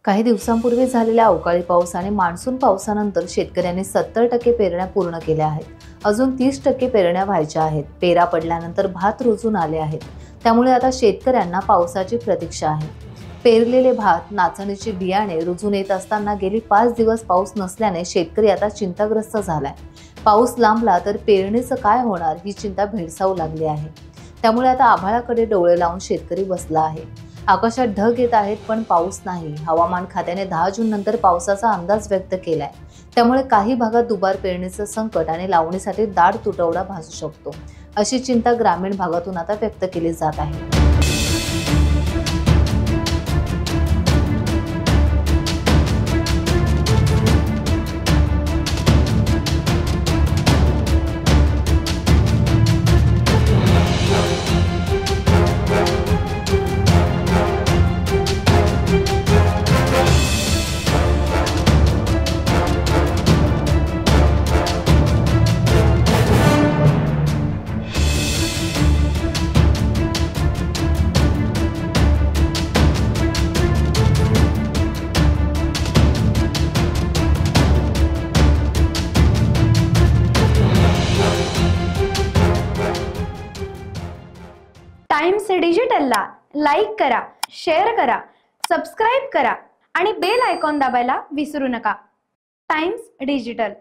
काही दिवसांपूर्वी झालेल्या अवकाळी पाऊस आणि मान्सून पावसानंतर शेतकऱ्यांनी 70% पेरण्या पूर्ण केल्या आहेत. अजून 30% पेरण्या व्हायच्या आहेत. पेरा पडल्यानंतर भात रुजून आले आहेत. त्यामुळे आता शेतकऱ्यांना पावसाची प्रतीक्षा आहे. पेरलेले भात, नाचणीचे बियाणे रुजून येत असताना गेली 5 दिवस पाऊस नसल्याने शेतकरी आता चिंताग्रस्त झालाय. पाऊस लांबला तर पेरणीचं काय होणार ही चिंता भेडसावू लागली आहे. त्यामुळे आता आभाळाकडे डोळे लावून शेतकरी बसला आहे. आकाशात ढग येत आहेत पण पाऊस नाही. हवामान खात्याने 10 जून नंतर पावसाचा अंदाज व्यक्त केलाय. त्यामुळे काही भागात दुबार पेरणीचं संकट आणि लावणीसाठी दाट तुटवडा भासू शकतो, अशी चिंता ग्रामीण भागातून आता व्यक्त केली जात आहे. टाइम्स डिजिटलला लाईक करा, शेअर करा, सबस्क्राईब करा आणि बेल आयकॉन दाबायला विसरू नका. Times digital.